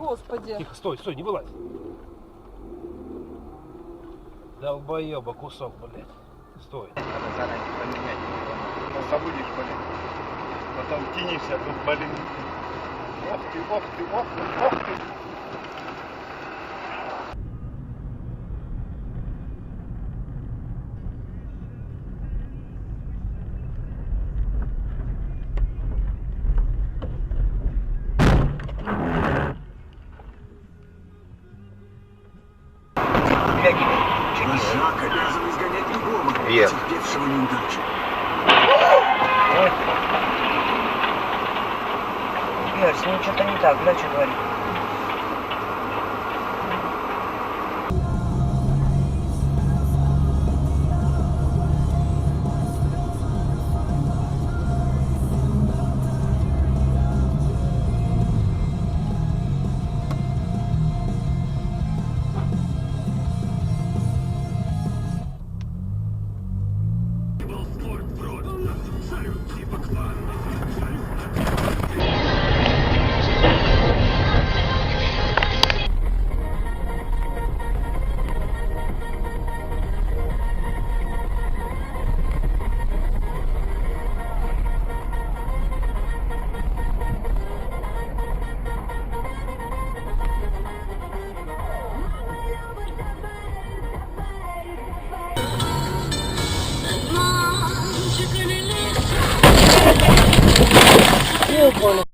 Господи. Тихо, стой, стой, не вылазь. Долбоеба кусок, блядь. Стой. Надо заранее поменять. Забудешь, блин. Потом кинешься, тут, блин. Ох ты, ох ты, ох ты, ох ты. Вожак обязан изгонять любого, терпевшего неудачу. Игорь, с ним что-то не так, бля, что говорит? Понял.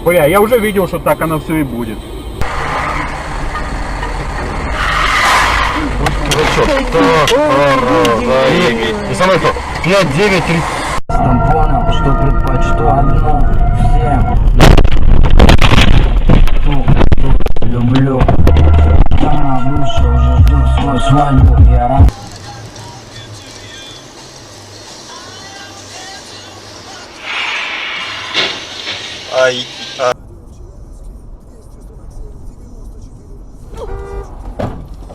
Бля, я уже видел, что так оно все и будет. И самое что? 5-9-3. Там понял, что предпочту одну всем. Люблю. Она выше уже ждет свою свадьбу. Я рад.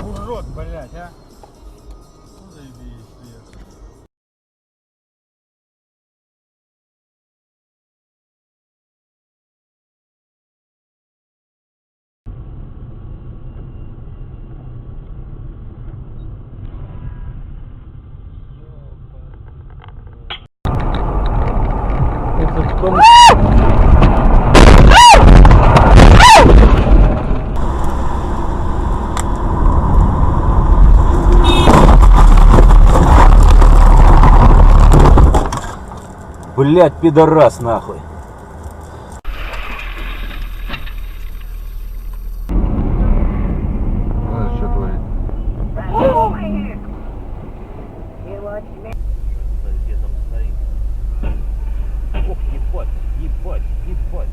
Урод, блядь, а? Заебись, блядь. Блять, пидорас нахуй. Что творит? Где там стоит? Ох, ебать, ебать, ебать.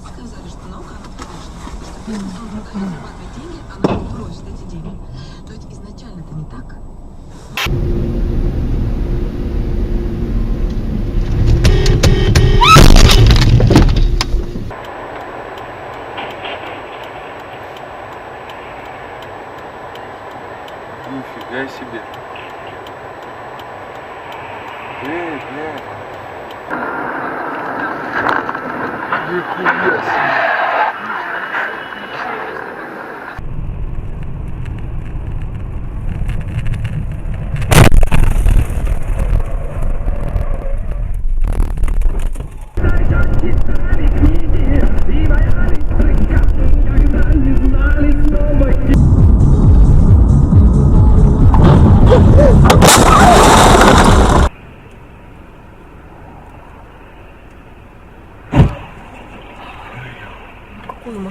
Сказали, что наука, она конечно, что зарабатывать деньги, она не просит эти деньги. То есть изначально это не так. Нифига себе. Блядь. Нихуя себе. Какую